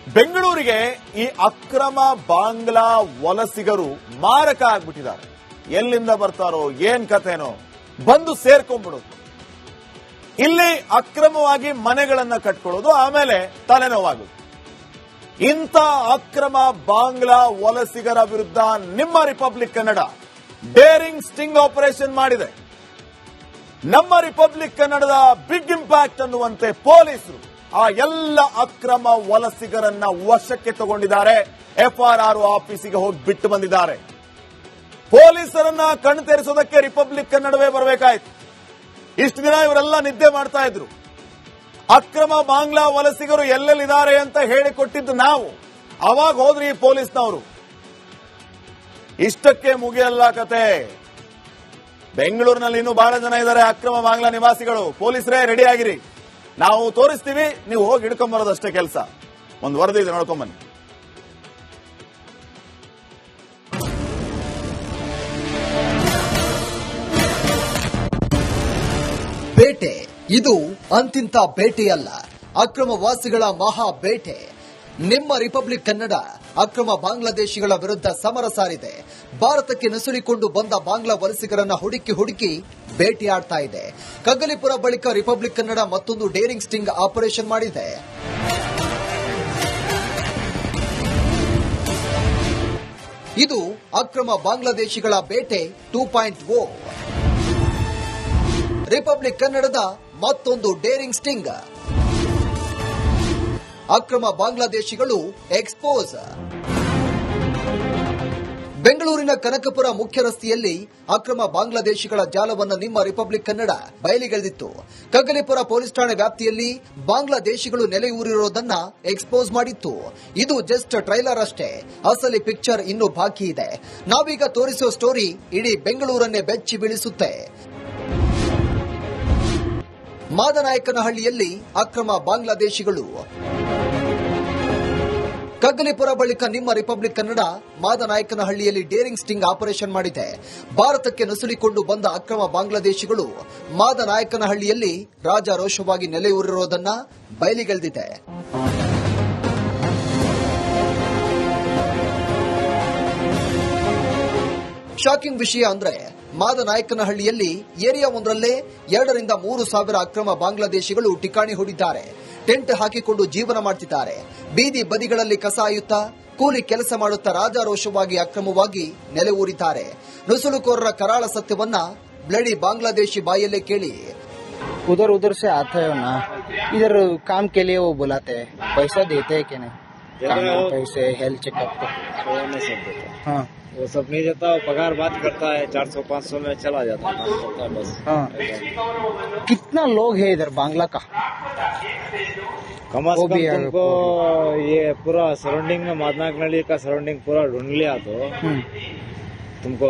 ಬೆಂಗಳೂರಿಗೆ ಈ ಅಕ್ರಮ ಬಾಂಗ್ಲಾ ವಲಸಿಗರು ಮಾರಕ ಆಗ್ಬಿಟ್ಟಿದ್ದಾರೆ. ಎಲ್ಲಿಂದ ಬರ್ತಾರೋ ಏನ್ ಕಥೆನೋ ಬಂದು ಸೇರ್ಕೊಂಡ್ಬಿಡೋದು. ಇಲ್ಲಿ ಅಕ್ರಮವಾಗಿ ಮನೆಗಳನ್ನ ಕಟ್ಕೊಳ್ಳೋದು, ಆಮೇಲೆ ತಲೆನೋವಾಗೋದು. ಇಂಥ ಅಕ್ರಮ ಬಾಂಗ್ಲಾ ವಲಸಿಗರ ವಿರುದ್ಧ ನಿಮ್ಮ republic Kannada daring sting operation ಮಾಡಿದೆ. ನಮ್ಮ ರಿಪಬ್ಲಿಕ್ ಕನ್ನಡದ ಬಿಗ್ ಇಂಪ್ಯಾಕ್ಟ್ ಅನ್ನುವಂತೆ ಪೊಲೀಸರು ಆ ಎಲ್ಲ ಅಕ್ರಮ ವಲಸಿಗರನ್ನ ವಶಕ್ಕೆ ತಗೊಂಡಿದ್ದಾರೆ. FRR ಆಫೀಸಿಗೆ ಹೋಗಿ ಬಿಟ್ಟು ಬಂದಿದ್ದಾರೆ. ಪೊಲೀಸರನ್ನ ಕಣ್ಣು ತೆರೆಸೋದಕ್ಕೆ ರಿಪಬ್ಲಿಕ್ ಕನ್ನಡವೇ ಬರಬೇಕಾಯ್ತು. ಇಷ್ಟು ದಿನ ಇವರೆಲ್ಲ ನಿದ್ದೆ ಮಾಡ್ತಾ ಇದ್ರು. ಅಕ್ರಮ ಬಾಂಗ್ಲಾ ವಲಸಿಗರು ಎಲ್ಲೆಲ್ಲಿದ್ದಾರೆ ಅಂತ ಹೇಳಿಕೊಟ್ಟಿದ್ದು ನಾವು. ಅವಾಗ ಹೋದ್ರಿ ಪೊಲೀಸ್ನವರು. ಇಷ್ಟಕ್ಕೆ ಮುಗಿಯಲ್ಲ ಕತೆ. ಬೆಂಗಳೂರಿನಲ್ಲಿ ಇನ್ನೂ ಬಹಳ ಜನ ಇದ್ದಾರೆ ಅಕ್ರಮ ಬಾಂಗ್ಲಾ ನಿವಾಸಿಗಳು. ಪೊಲೀಸರೇ ರೆಡಿ ಆಗಿರಿ, ನಾವು ತೋರಿಸ್ತೀವಿ, ನೀವು ಹೋಗಿ ಹಿಡ್ಕೊಂಬರೋದಷ್ಟೇ ಕೆಲಸ. ಒಂದು ವರದಿ ಇದೆ, ನೋಡ್ಕೊಂಬನ್ನಿ. ಬೇಟೆ ಇದು ಅಂತಿಂತ ಬೇಟೆಯಲ್ಲ, ಅಕ್ರಮವಾಸಿಗಳ ಮಹಾ ಬೇಟೆ. ನಿಮ್ಮ ರಿಪಬ್ಲಿಕ್ ಕನ್ನಡ ಅಕ್ರಮ ಬಾಂಗ್ಲಾದೇಶಿಗಳ ವಿರುದ್ಧ ಸಮರ ಸಾರಿದೆ. ಭಾರತಕ್ಕೆ ನುಸುಳಿಕೊಂಡು ಬಂದ ಬಾಂಗ್ಲಾ ವಲಸಿಗರನ್ನ ಹುಡುಕಿ ಬೇಟೆಯಾಡ್ತಾ ಇದೆ. ಕಗ್ಗಲಿಪುರ ಬಳಿಕ ರಿಪಬ್ಲಿಕ್ ಕನ್ನಡ ಮತ್ತೊಂದು ಡೇರಿಂಗ್ ಸ್ಟಿಂಗ್ ಆಪರೇಷನ್ ಮಾಡಿದೆ. ಇದು ಅಕ್ರಮ ಬಾಂಗ್ಲಾದೇಶಿಗಳ ಬೇಟೆ 2.0. ರಿಪಬ್ಲಿಕ್ ಕನ್ನಡದ ಮತ್ತೊಂದು ಡೇರಿಂಗ್ ಸ್ಟಿಂಗ್. ಅಕ್ರಮ ಬಾಂಗ್ಲಾದೇಶಿಗಳು ಎಕ್ಸ್ಪೋಸ್. ಬೆಂಗಳೂರಿನ ಕನಕಪುರ ಮುಖ್ಯ ರಸ್ತೆಯಲ್ಲಿ ಅಕ್ರಮ ಬಾಂಗ್ಲಾದೇಶಿಗಳ ಜಾಲವನ್ನು ನಿಮ್ಮ ರಿಪಬ್ಲಿಕ್ ಕನ್ನಡ ಬಯಲಿಗೆಳೆದಿತ್ತು. ಕಗ್ಗಲಿಪುರ ಪೊಲೀಸ್ ಠಾಣೆ ವ್ಯಾಪ್ತಿಯಲ್ಲಿ ಬಾಂಗ್ಲಾದೇಶಿಗಳು ನೆಲೆಯೂರಿರುವುದನ್ನ ಎಕ್ಸ್ಪೋಸ್ ಮಾಡಿತ್ತು. ಇದು ಜಸ್ಟ್ ಟ್ರೈಲರ್ ಅಷ್ಟೇ, ಅಸಲಿ ಪಿಕ್ಚರ್ ಇನ್ನೂ ಬಾಕಿ ಇದೆ. ನಾವೀಗ ತೋರಿಸೋ ಸ್ಟೋರಿ ಇಡೀ ಬೆಂಗಳೂರನ್ನೇ ಬೆಚ್ಚಿ ಬೀಳಿಸುತ್ತೆ. ಮಾದನಾಯಕನಹಳ್ಳಿಯಲ್ಲಿ ಅಕ್ರಮ ಬಾಂಗ್ಲಾದೇಶಿಗಳು. ಕಗ್ಗಲಿಪುರ ಬಳಿಕ ನಿಮ್ಮ ರಿಪಬ್ಲಿಕ್ ಕನ್ನಡ ಮಾದನಾಯಕನಹಳ್ಳಿಯಲ್ಲಿ ಡೇರಿಂಗ್ ಸ್ಟಿಂಗ್ ಆಪರೇಷನ್ ಮಾಡಿದೆ. ಭಾರತಕ್ಕೆ ನುಸುಳಿಕೊಂಡು ಬಂದ ಅಕ್ರಮ ಬಾಂಗ್ಲಾದೇಶಿಗಳು ಮಾದನಾಯಕನಹಳ್ಳಿಯಲ್ಲಿ ರಾಜಾರೋಷವಾಗಿ ನೆಲೆಯೂರಿರುವುದನ್ನ ಬಯಲಿಗೆಳೆದಿದೆ. ಶಾಕಿಂಗ್ ವಿಷಯ ಅಂದ್ರೆ ಮಾದನಾಯಕನಹಳ್ಳಿಯಲ್ಲಿ ಏರಿಯಾ ಒಂದರಲ್ಲೇ 2 ರಿಂದ 3 ಸಾವಿರ ಅಕ್ರಮ ಬಾಂಗ್ಲಾದೇಶಿಗಳು ಠಿಕಾಣಿ ಹೂಡಿದ್ದಾರೆ. ಟೆಂಟ್ ಹಾಕಿಕೊಂಡು ಜೀವನ ಮಾಡುತ್ತಿದ್ದಾರೆ. ಬೀದಿ ಬದಿಗಳಲ್ಲಿ ಕಸ ಆಯುತ್ತಾ ಕೂಲಿ ಕೆಲಸ ಮಾಡುತ್ತಾ ರಾಜಾರೋಷವಾಗಿ ಅಕ್ರಮವಾಗಿ ನೆಲೆ ಊರಿದ್ದಾರೆ. ನುಸುಳುಕೋರರ ಕರಾಳ ಸತ್ಯವನ್ನ ಬ್ಲಡಿ ಬಾಂಗ್ಲಾದೇಶಿ ಬಾಯಲ್ಲೇ ಕೇಳಿ. उधर उधर से आते हो ना, इधर काम के लिए वो बुलाते हैं, पैसा देते हैं कि नहीं? पैसे हेल्थ चेकअप को नहीं सब देता। हाँ वो सब नहीं देता, वो पगार बात करता है 400-500 में चला जाता है, काम करता है बस। हाँ कितना लोग है इधर बांग्ला का? कम से कम तुमको ये पूरा सराउंडिंग में मादनायकनहल्ली का सराउंडिंग पूरा ढूंढ लिया तो तुमको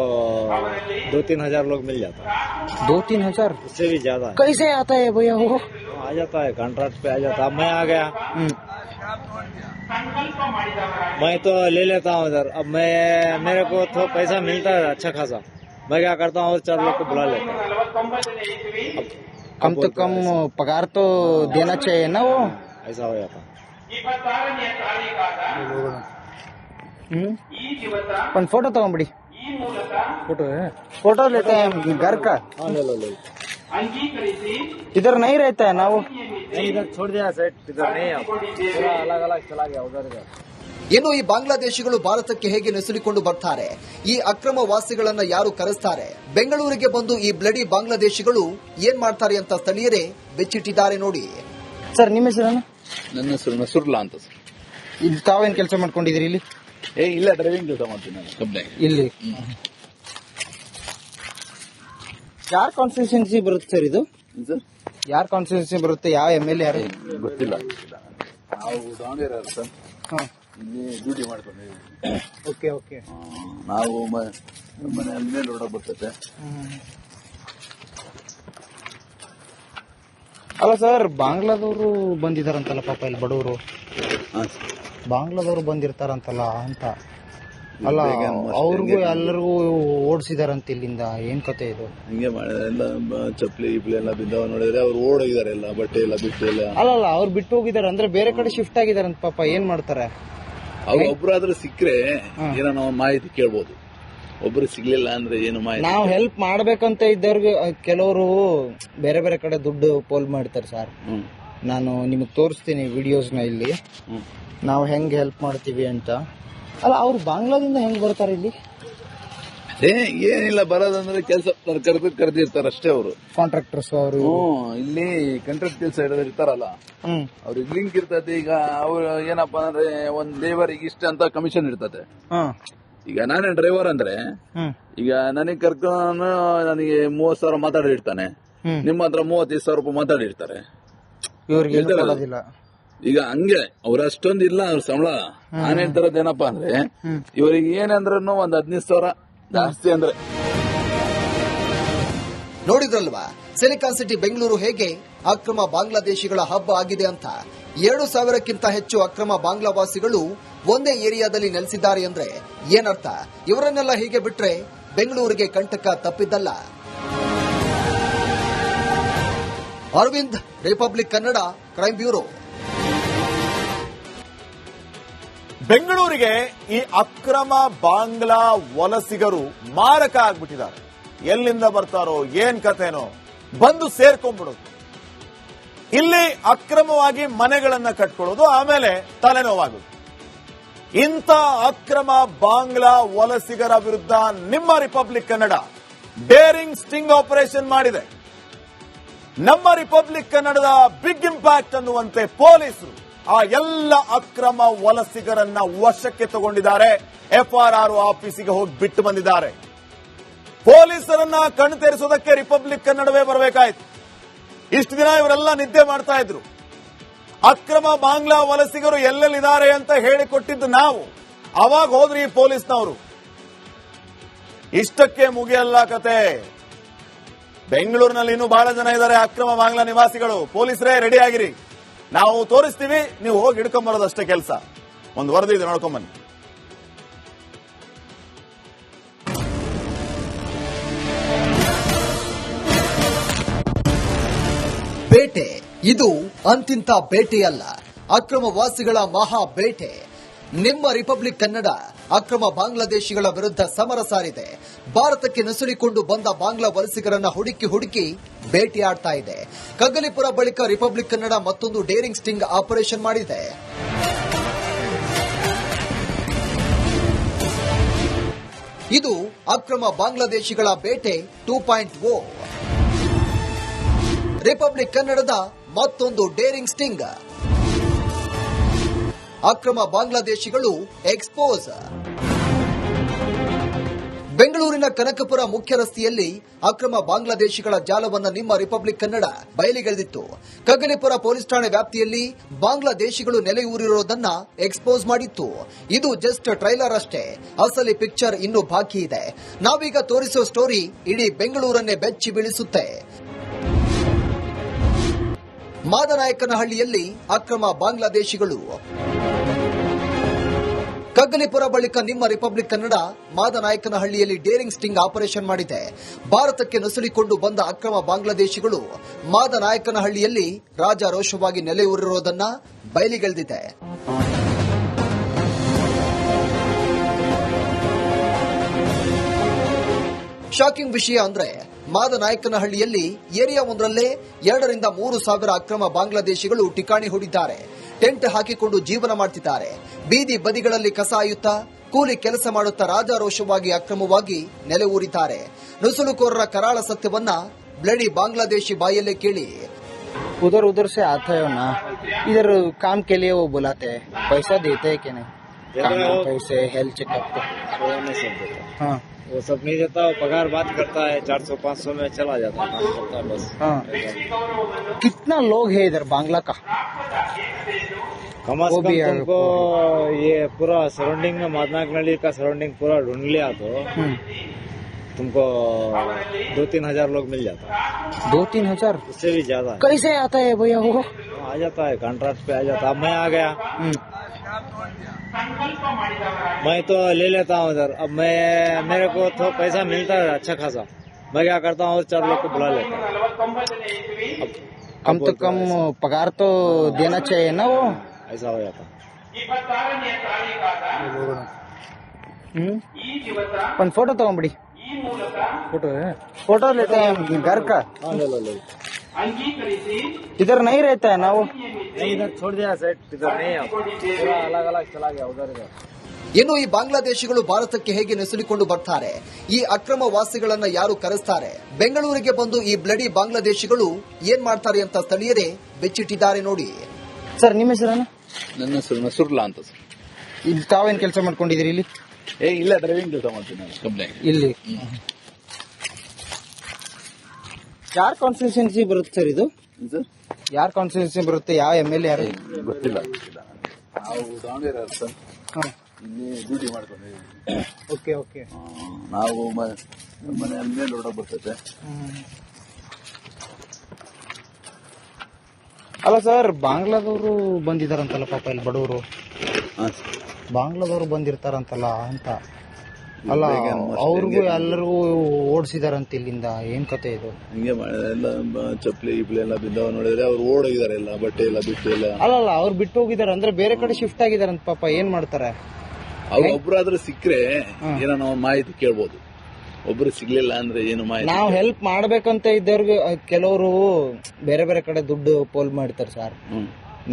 2-3 हजार लोग मिल जाता है। 2-3 हजार? उससे भी ज्यादा है। कैसे आता है भैया वो? आ जाता है कॉन्ट्रैक्ट पे आ जाता है। अब मैं आ गया, मैं तो ले लेता हूँ इधर। अब मैं मेरे को तो पैसा मिलता है अच्छा खासा, मैं क्या करता हूँ और 4 लोग को बुला लेता हूँ। कम तो कम पगार तो देना चाहिए ना वो, ऐसा हो जाता। पण फोटो तಗೊಂಬಿಡಿ. फोटो है, फोटो लेते हैं घर का। हाँ ले लो ले लो। इधर नहीं रहता है ना वो? नहीं इधर छोड़ दिया सेट, इधर नहीं है, पूरा अलग अलग चला गया उधर इधर। ಇನ್ನು ಈ ಬಾಂಗ್ಲಾದೇಶಿಗಳು ಭಾರತಕ್ಕೆ ಹೇಗೆ ನುಸುಳಿಕೊಂಡು ಬರ್ತಾರೆ, ಈ ಅಕ್ರಮ ವಾಸಿಗಳನ್ನ ಯಾರು ಕರೆಸ್ತಾರೆ, ಬೆಂಗಳೂರಿಗೆ ಬಂದು ಈ ಬ್ಲಡಿ ಬಾಂಗ್ಲಾದೇಶಿಗಳು ಏನ್ ಮಾಡ್ತಾರೆ ಅಂತ ಸ್ಥಳೀಯರೇ ಬೆಚ್ಚಿಟ್ಟಿದ್ದಾರೆ ನೋಡಿ. ಸರ್ ನಿಮ್ಮ ಹೆಸರೇನು? ನನ್ನ ಹೆಸರು ನಸುರ್ಲಾ ಅಂತ ಸರ್. ಇಲ್ಲಿ ತಾವೇನ್ ಕೆಲಸ ಮಾಡ್ಕೊಂಡಿದ್ದೀರಿ ಇಲ್ಲಿ? ಇಲ್ಲ ಡ್ರೈವಿಂಗ್ ಕೆಲಸ ಮಾಡ್ತೀನಿ ನಾನು ಕಂಪ್ನಿ. ಇಲ್ಲಿ ಯಾರ್ ಕಾನ್ಸ್ಟಿಟ್ಯೂನ್ಸಿ ಬರುತ್ತೆ ಸರ್ ಇದು? ಸರ್ ಯಾರ್ ಕಾನ್ಸ್ಟಿಟ್ಯೂನ್ಸಿ ಬರುತ್ತೆ? ಯಾವ MLA ಯಾರು? ಗೊತ್ತಿಲ್ಲ. ನಾವು ದಾವಣಗೆರೆ ಸರ್, ಇಲ್ಲಿ ಡ್ಯೂಟಿ ಮಾಡ್ಕೊಂಡಿದ್ದೀವಿ. Okay okay. ನಾವು ಮನೆ ಮೇಲೆ ನೋಡಕ್ ಬರ್ತೈತೆ. ಅಲ್ಲ ಸರ್, ಬಾಂಗ್ಲಾದವರು ಬಂದಿದಾರಂತಲ್ಲ ಪಾಪ ಇಲ್ಲಿ ಬಡವರು, ಬಾಂಗ್ಲಾದವರು ಬಂದಿರ್ತಾರಂತಲ್ಲ ಅಂತ. ಅಲ್ಲ ಬೇಗ almost ಅವ್ರಿಗೂ ಹಿಂಗೆ ಎಲ್ಲರಿಗೂ ಓಡಿಸಿದಾರಂತ ಇಲ್ಲಿಂದ ಏನ್ ಕತೆ ಇದು? ಹಿಂಗೆ ಮಾಡಿದ್ರೆ ಎಲ್ಲ ಚಪ್ಪಲಿ ಗಿಪ್ಲಿ ಎಲ್ಲ ಬಿದ್ದಾವ ನೋಡಿದ್ರೆ ಅವ್ರು ಓಡೋಗಿದ್ದಾರೆ ಎಲ್ಲ ಬಟ್ಟೆ ಎಲ್ಲ ಬಿಟ್ಟು ಎಲ್ಲ. ಅಲ್ಲಲ್ಲ ಅವ್ರು ಬಿಟ್ಟು ಹೋಗಿದಾರೆ ಅಂದ್ರೆ ಬೇರೆ ಕಡೆ ಶಿಫ್ಟ್ ಆಗಿದಾರಂತ ಪಾಪ ಏನ್ ಮಾಡ್ತಾರೆ? ಅವ್ರು ಒಬ್ರಾದ್ರೂ ಸಿಕ್ಕರೆ ಏನೋ ನಾವು ಮಾಹಿತಿ ಕೇಳ್ಬೋದು. ಒಬ್ರು ಸಿಗ್ಲಿಲ್ಲ ಅಂದ್ರೆ ಏನು ಮಾಹಿತಿ. ನಾವು ಹೆಲ್ಪ್ ಮಾಡ್ಬೇಕಂತ ಇದ್ದವ್ರಿಗೆ ಕೆಲವರು ಬೇರೆ ಬೇರೆ ಕಡೆ ದುಡ್ಡು ಪೋಲ್ ಮಾಡ್ತಾರೆ ಸರ್. ನಾನು ನಿಮಗೆ ತೋರಿಸ್ತೀನಿ ವಿಡಿಯೋಸ್ನ ಇಲ್ಲಿ ನಾವು ಹೆಂಗ್ ಹೆಲ್ಪ್ ಮಾಡ್ತೀವಿ ಅಂತ. ಅಲ್ಲ ಅವ್ರು ಬಾಂಗ್ಲಾದಿಂದ ಹೆಂಗ್ ಬರ್ತಾರೆ ಇಲ್ಲಿ? ಏನಿಲ್ಲ, ಬರೋದಂದ್ರೆ ಕೆಲಸ ಕರೆದಿರ್ತಾರೆ ಅಷ್ಟೇ ಅವರು. ಕಾಂಟ್ರಾಕ್ಟರ್ಸ್ ಅವರು ಇಲ್ಲಿ ಕಾಂಟ್ರಾಕ್ಟ್ ಕೆಲಸ ಇರ್ತಾರಲ್ಲ, ಅವ್ರಿಗೆ ಲಿಂಕ್ ಇರ್ತದೆ. ಈಗ ಅವ್ರು ಏನಪ್ಪಾ ಅಂದ್ರೆ ಒಂದ್ ಲೇಬರಿಗೆ ಇಷ್ಟ ಅಂತ ಕಮಿಷನ್ ಇರ್ತದೆ. ಈಗ ನಾನೇ ಡ್ರೈವರ್ ಅಂದ್ರೆ ಈಗ ನನಗೆ ಕರ್ಕೊಂಡು ನನಗೆ 30,000 ಮಾತಾಡಿರ್ತಾನೆ, ನಿಮ್ಮ ಹತ್ರ 35,000 ರೂಪಾಯಿ ಮಾತಾಡಿರ್ತಾರೆ. ಇವ್ರಿಗೆ ಈಗ ಹಂಗೆ ಅವ್ರ ಅಷ್ಟೊಂದು ಇಲ್ಲ ಅವ್ರ ಸಂಬಳ. ನಾನು ಹೇಳ್ತಾರದ್ ಏನಪ್ಪಾ ಅಂದ್ರೆ ಇವರಿಗೆ ಏನಂದ್ರೂ ಒಂದ್ 15,000 ಜಾಸ್ತಿ ಅಂದ್ರೆ. ನೋಡಿದ್ರಲ್ವಾ ಸಿಲಿಕಾನ್ ಸಿಟಿ ಬೆಂಗಳೂರು ಹೇಗೆ ಅಕ್ರಮ ಬಾಂಗ್ಲಾದೇಶಿಗಳ ಹಬ್ಬ ಆಗಿದೆ ಅಂತ. 7,000ಕ್ಕಿಂತ ಹೆಚ್ಚು ಅಕ್ರಮ ಬಾಂಗ್ಲಾವಾಸಿಗಳು ಒಂದೇ ಏರಿಯಾದಲ್ಲಿ ನೆಲೆಸಿದ್ದಾರೆ ಅಂದ್ರೆ ಏನರ್ಥ? ಇವರನ್ನೆಲ್ಲ ಹೀಗೆ ಬಿಟ್ರೆ ಬೆಂಗಳೂರಿಗೆ ಕಂಟಕ ತಪ್ಪಿದ್ದಲ್ಲ. Arvind, Republic Kannada, crime bureau. ಬೆಂಗಳೂರಿಗೆ ಈ ಅಕ್ರಮ ಬಾಂಗ್ಲಾ ವಲಸಿಗರು ಮಾರಕ ಆಗ್ಬಿಟ್ಟಿದ್ದಾರೆ. ಎಲ್ಲಿಂದ ಬರ್ತಾರೋ ಏನ್ ಕಥೆನೋ ಬಂದು ಸೇರ್ಕೊಂಡ್ಬಿಡೋದು, ಇಲ್ಲಿ ಅಕ್ರಮವಾಗಿ ಮನೆಗಳನ್ನ ಕಟ್ಕೊಳ್ಳೋದು, ಆಮೇಲೆ ತಲೆನೋವಾಗೋದು. ಇಂಥ ಅಕ್ರಮ ಬಾಂಗ್ಲಾ ವಲಸಿಗರ ವಿರುದ್ಧ ನಿಮ್ಮ republic Kannada daring sting operation ಮಾಡಿದೆ. ನಮ್ಮ ರಿಪಬ್ಲಿಕ್ ಕನ್ನಡದ ಬಿಗ್ ಇಂಪ್ಯಾಕ್ಟ್ ಅನ್ನುವಂತೆ ಪೊಲೀಸರು ಆ ಎಲ್ಲ ಅಕ್ರಮ ವಲಸಿಗರನ್ನ ವಶಕ್ಕೆ ತಗೊಂಡಿದ್ದಾರೆ. FRR ಆಫೀಸಿಗೆ ಹೋಗಿ ಬಿಟ್ಟು ಬಂದಿದ್ದಾರೆ. ಪೊಲೀಸರನ್ನ ಕಣ್ತೆರೆಸೋದಕ್ಕೆ ರಿಪಬ್ಲಿಕ್ ಕನ್ನಡವೇ ಬರಬೇಕಾಯ್ತು. ಇಷ್ಟು ದಿನ ಇವರೆಲ್ಲ ನಿದ್ದೆ ಮಾಡ್ತಾ ಇದ್ರು. ಅಕ್ರಮ ಬಾಂಗ್ಲಾ ವಲಸಿಗರು ಎಲ್ಲೆಲ್ಲಿದ್ದಾರೆ ಅಂತ ಹೇಳಿಕೊಟ್ಟಿದ್ದು ನಾವು. ಅವಾಗ ಹೋದ್ರಿ ಈ ಪೊಲೀಸ್ನವರು. ಇಷ್ಟಕ್ಕೆ ಮುಗಿಯಲ್ಲ ಕತೆ. ಬೆಂಗಳೂರಿನಲ್ಲಿ ಇನ್ನೂ ಬಹಳ ಜನ ಇದ್ದಾರೆ ಅಕ್ರಮ ಬಾಂಗ್ಲಾ ನಿವಾಸಿಗಳು. ಪೊಲೀಸರೇ ರೆಡಿ ಆಗಿರಿ, ನಾವು ತೋರಿಸ್ತೀವಿ, ನೀವು ಹೋಗಿ ಹಿಡ್ಕೊಂಬರೋದಷ್ಟೇ ಕೆಲಸ. ಒಂದು ವರದಿ ಇದೆ, ನೋಡ್ಕೊಂಬನ್ನಿ. ಬೇಟೆ ಇದು ಅಂತಿಂತ ಬೇಟೆಯಲ್ಲ, ಅಕ್ರಮವಾಸಿಗಳ ಮಹಾ ಬೇಟೆ. ನಿಮ್ಮ ರಿಪಬ್ಲಿಕ್ ಕನ್ನಡ ಅಕ್ರಮ ಬಾಂಗ್ಲಾದೇಶಿಗಳ ವಿರುದ್ಧ ಸಮರ ಸಾರಿದೆ. ಭಾರತಕ್ಕೆ ನುಸುಳಿಕೊಂಡು ಬಂದ ಬಾಂಗ್ಲಾ ವಲಸಿಗರನ್ನ ಹುಡುಕಿ ಭೇಟಿಯಾಡ್ತಾ ಇದೆ. ಕಗ್ಗಲಿಪುರ ಬಳಿಕ ರಿಪಬ್ಲಿಕ್ ಕನ್ನಡ ಮತ್ತೊಂದು ಡೇರಿಂಗ್ ಸ್ಟಿಂಗ್ ಆಪರೇಷನ್ ಮಾಡಿದೆ. ಇದು ಅಕ್ರಮ ಬಾಂಗ್ಲಾದೇಶಿಗಳ ಬೇಟೆ 2.0. ರಿಪಬ್ಲಿಕ್ ಕನ್ನಡದ ಮತ್ತೊಂದು ಡೇರಿಂಗ್ ಸ್ಟಿಂಗ್. ಅಕ್ರಮ ಬಾಂಗ್ಲಾದೇಶಿಗಳು ಎಕ್ಸ್ಪೋಸ್. ಬೆಂಗಳೂರಿನ ಕನಕಪುರ ಮುಖ್ಯ ರಸ್ತೆಯಲ್ಲಿ ಅಕ್ರಮ ಬಾಂಗ್ಲಾದೇಶಿಗಳ ಜಾಲವನ್ನು ನಿಮ್ಮ ರಿಪಬ್ಲಿಕ್ ಕನ್ನಡ ಬಯಲಿಗೆಳೆದಿತ್ತು. ಕಗ್ಗಲಿಪುರ ಪೊಲೀಸ್ ಠಾಣೆ ವ್ಯಾಪ್ತಿಯಲ್ಲಿ ಬಾಂಗ್ಲಾದೇಶಿಗಳು ನೆಲೆಯೂರಿರೋದನ್ನ ಎಕ್ಸ್ಪೋಸ್ ಮಾಡಿತ್ತು. ಇದು ಜಸ್ಟ್ ಟ್ರೈಲರ್ ಅಷ್ಟೇ, ಅಸಲಿ ಪಿಕ್ಚರ್ ಇನ್ನೂ ಬಾಕಿ ಇದೆ. ನಾವೀಗ ತೋರಿಸೋ ಸ್ಟೋರಿ ಇಡೀ ಬೆಂಗಳೂರನ್ನೇ ಬೆಚ್ಚಿ ಬೀಳಿಸುತ್ತೆ. ಮಾದನಾಯಕನಹಳ್ಳಿಯಲ್ಲಿ ಅಕ್ರಮ ಬಾಂಗ್ಲಾದೇಶಿಗಳು. ಕಗ್ಗಲಿಪುರ ಬಳಿಕ ನಿಮ್ಮ ರಿಪಬ್ಲಿಕ್ ಕನ್ನಡ ಮಾದನಾಯಕನಹಳ್ಳಿಯಲ್ಲಿ ಡೇರಿಂಗ್ ಸ್ಟಿಂಗ್ ಆಪರೇಷನ್ ಮಾಡಿದೆ. ಭಾರತಕ್ಕೆ ನುಸುಳಿಕೊಂಡು ಬಂದ ಅಕ್ರಮ ಬಾಂಗ್ಲಾದೇಶಿಗಳು ಮಾದನಾಯಕನಹಳ್ಳಿಯಲ್ಲಿ ರಾಜಾರೋಷವಾಗಿ ನೆಲೆಯೂರಿರುವುದನ್ನ ಬಯಲಿಗೆಳೆದಿದೆ. ಶಾಕಿಂಗ್ ವಿಷಯ ಅಂದ್ರೆ ಮಾದನಾಯಕನಹಳ್ಳಿಯಲ್ಲಿ ಏರಿಯಾ ಒಂದರಲ್ಲೇ 2 ರಿಂದ 3 ಸಾವಿರ ಅಕ್ರಮ ಬಾಂಗ್ಲಾದೇಶಿಗಳು ಠಿಕಾಣಿ ಹೂಡಿದ್ದಾರೆ. ಟೆಂಟ್ ಹಾಕಿಕೊಂಡು ಜೀವನ ಮಾಡ್ತಿದ್ದಾರೆ. ಬೀದಿ ಬದಿಗಳಲ್ಲಿ ಕಸ ಆಯುತ್ತಾ ಕೂಲಿ ಕೆಲಸ ಮಾಡುತ್ತಾ ರಾಜಾರೋಷವಾಗಿ ಅಕ್ರಮವಾಗಿ ನೆಲೆ ಊರಿದ್ದಾರೆ. ನುಸುಳುಕೋರರ ಕರಾಳ ಸತ್ಯವನ್ನ ಬ್ಲಡಿ ಬಾಂಗ್ಲಾದೇಶಿ ಬಾಯಲ್ಲೇ ಕೇಳಿ. उधर उधर से आता है ना, इधर काम के लिए वो बुलाते हैं, पैसा देते हैं कि नहीं? काम पैसे हेल्थ चेकअप को हाँ वो सब नहीं देता, वो पगार बात करता है 400-500 में चला जाता है, काम करता है बस। हाँ कितना लोग है इधर बांग्ला का? कम से कम तुमको ये पूरा सराउंडिंग में मादनाकनहल्ली का सराउंडिंग पूरा ढूंढ लिया तो तुमको 2-3 हजार लोग मिल जाता है। 2-3 हजार? उससे भी ज्यादा। कैसे आता है भैया वो? आ जाता है कॉन्ट्रैक्ट पे आ जाता है। अब मैं आ गया मैं तो ले लेता हूँ उधर। अब मेरे को तो पैसा मिलता है अच्छा खासा, मैं क्या करता हूँ 4 लोग को बुला लेता हूँ। कम तो कम पगार तो देना चाहिए ना वो। ऐसा हो जाता। ಒಂದು ಫೋಟೋ ತಗೊಂಬಿಡಿ फोटो लेते हैं घर का। इधर नहीं रहता है ना वो। नहीं, इधर छोड़ दिया सेट, इधर नहीं है, पूरा अलग अलग चला गया उधर इधर। ಇನ್ನು ಈ ಬಾಂಗ್ಲಾದೇಶಿಗಳು ಭಾರತಕ್ಕೆ ಹೇಗೆ ನುಸುಳಿಕೊಂಡು ಬರ್ತಾರೆ, ಈ ಅಕ್ರಮ ವಾಸಿಗಳನ್ನ ಯಾರು ಕರೆಸ್ತಾರೆ, ಬೆಂಗಳೂರಿಗೆ ಬಂದು ಈ ಬ್ಲಡಿ ಬಾಂಗ್ಲಾದೇಶಿಗಳು ಏನ್ ಮಾಡ್ತಾರೆ ಅಂತ ಸ್ಥಳೀಯರೇ ಬೆಚ್ಚಿಟ್ಟಿದ್ದಾರೆ ನೋಡಿ. ಸರ್ ನಿಮ್ಮ ಹೆಸರೇನು? ನನ್ನ ಹೆಸರು ನಸುರ್ಲಾ ಅಂತ ಸರ್. ಇಲ್ಲಿ ತಾವೇನ್ ಕೆಲಸ ಮಾಡ್ಕೊಂಡಿದ್ದೀರಿ ಇಲ್ಲಿ? ಇಲ್ಲ, ಡ್ರೈವಿಂಗ್ ಕೆಲಸ ಮಾಡ್ತೀನಿ ನಾನು ಕಂಪ್ನಿ. ಇಲ್ಲಿ ಯಾರ ಕಾನ್ಸ್ಟಿಟ್ಯೂನ್ಸಿ ಬರುತ್ತೆ ಸರ್ ಇದು? ಯಾರ ಕಾನ್ಸ್ಟಿಟ್ಯೂನ್ಸಿ ಬರುತ್ತೆ? ಯಾವ MLA ಯಾರು? ಗೊತ್ತಿಲ್ಲ. ನಾವು ದಾವಣಗೆರೆ ಸರ್, ಇಲ್ಲಿ ಡ್ಯೂಟಿ ಮಾಡ್ಕೊಂಡಿದ್ದೀವಿ. Okay okay. ನಾವು ಮನೆ ಮೇಲೆ ಹೊರಡೋಕೆ ಬರ್ತೈತೆ. ಅಲ್ಲ ಸರ್, ಬಾಂಗ್ಲಾದವರು ಬಂದಿದಾರಂತಲ್ಲ ಪಾಪ ಇಲ್ಲಿ ಬಡವರು, ಬಾಂಗ್ಲಾದವರು ಬಂದಿರ್ತಾರಂತಲ್ಲ ಅಂತ. ಅಲ್ಲ, ಅವ್ರಿಗೂ ಎಲ್ಲರಿಗೂ ಓಡಿಸಿದಾರಂತ ಇಲ್ಲಿಂದ. ಏನ್ ಕತೆ ಇದು? ಹಿಂಗೆ ಎಲ್ಲ ಚಪ್ಪಲಿ ಗಿಪ್ಲಿ ಎಲ್ಲ ಬಿದ್ದಾವ ನೋಡಿದ್ರೆ ಅವ್ರು ಓಡೋಗಿದ್ದಾರೆ, ಎಲ್ಲ ಬಟ್ಟೆ ಎಲ್ಲ ಬಿಟ್ಟು ಎಲ್ಲ. ಅಲ್ಲಲ್ಲ, ಅವ್ರು ಬಿಟ್ಟು ಹೋಗಿದಾರೆ ಅಂದ್ರೆ ಬೇರೆ ಕಡೆ ಶಿಫ್ಟ್ ಆಗಿದಾರಂತ ಪಾಪ. ಏನ್ ಮಾಡ್ತಾರೆ ಅವ್ರು? ಒಬ್ರಾದ್ರೂ ಸಿಕ್ಕರೆ ಏನೋ ನಾವು ಮಾಹಿತಿ ಕೇಳ್ಬೋದು, ಒಬ್ರು ಸಿಗ್ಲಿಲ್ಲ ಅಂದ್ರೆ ಏನು ಮಾಹಿತಿ. ನಾವು ಹೆಲ್ಪ್ ಮಾಡ್ಬೇಕಂತ ಇದ್ದವ್ರಿಗೆ ಕೆಲವರು ಬೇರೆ ಬೇರೆ ಕಡೆ ದುಡ್ಡು ಪೋಲ್ ಮಾಡ್ತಾರೆ ಸರ್.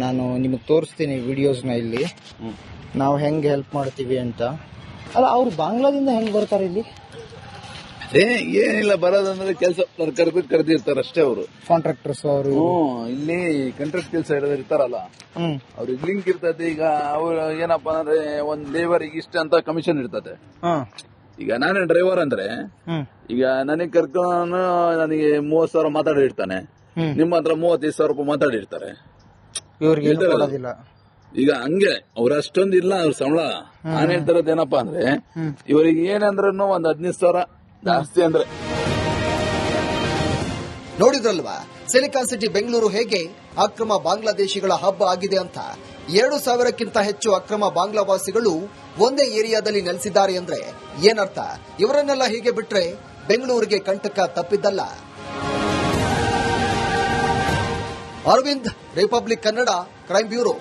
ನಾನು ನಿಮಗೆ ತೋರಿಸ್ತೀನಿ ವಿಡಿಯೋಸ್ನ ಇಲ್ಲಿ, ನಾವು ಹೆಂಗ್ ಹೆಲ್ಪ್ ಮಾಡ್ತೀವಿ ಅಂತ. ಅಲ್ಲ, ಅವ್ರು ಬಾಂಗ್ಲಾದಿಂದ ಹೆಂಗ್ ಬರ್ತಾರೆ ಇಲ್ಲಿ? ಏನಿಲ್ಲ, ಬರೋದಂದ್ರೆ ಕೆಲಸ ಕರೆದಿರ್ತಾರೆ ಅಷ್ಟೇ ಅವರು, ಕಾಂಟ್ರಾಕ್ಟರ್ಸ್ ಅವರು. ಇಲ್ಲಿ ಕಾಂಟ್ರಾಕ್ಟ್ ಕೆಲಸ ಇರ್ತಾರಲ್ಲ, ಅವ್ರಿಗೆ ಲಿಂಕ್ ಇರ್ತದೆ. ಈಗ ಅವ್ರು ಏನಪ್ಪಾ ಅಂದ್ರೆ ಒಂದ್ ಲೇಬರ್ಗೆ ಇಷ್ಟ ಅಂತ ಕಮಿಷನ್ ಇರ್ತದೆ. ಈಗ ನಾನೇ ಡ್ರೈವರ್ ಅಂದ್ರೆ ಈಗ ನನಗೆ ಕರ್ಕೊಂಡು ನನಗೆ 30,000 ಮಾತಾಡಿರ್ತಾನೆ, ನಿಮ್ಮ ಹತ್ರ 35,000 ರೂಪಾಯಿ ಮಾತಾಡಿರ್ತಾರೆ. ಇವ್ರಿಗೆ ಈಗ ಹಂಗೆ ಅವ್ರ ಅಷ್ಟೊಂದು ಇಲ್ಲ ಅವ್ರ ಸಂಬಳ. ನಾನು ಹೇಳ್ತಿರೋದು ಏನಪ್ಪಾ ಅಂದ್ರೆ ಇವರಿಗೆ ಏನಂದ್ರೂ ಒಂದ್ 15,000 ಜಾಸ್ತಿ ಅಂದ್ರೆ. ನೋಡಿದ್ರಲ್ವಾ ಸಿಲಿಕಾನ್ ಸಿಟಿ ಬೆಂಗಳೂರು ಹೇಗೆ ಅಕ್ರಮ ಬಾಂಗ್ಲಾದೇಶಿಗಳ ಹಬ್ಬ ಆಗಿದೆ ಅಂತ. 7,000ಕ್ಕಿಂತ ಹೆಚ್ಚು ಅಕ್ರಮ ಬಾಂಗ್ಲಾವಾಸಿಗಳು ಒಂದೇ ಏರಿಯಾದಲ್ಲಿ ನೆಲೆಸಿದ್ದಾರೆ ಅಂದ್ರೆ ಏನರ್ಥ? ಇವರನ್ನೆಲ್ಲ ಹೀಗೆ ಬಿಟ್ರೆ ಬೆಂಗಳೂರಿಗೆ ಕಂಟಕ ತಪ್ಪಿದ್ದಲ್ಲ. Arvind, Republic Kannada, crime bureau.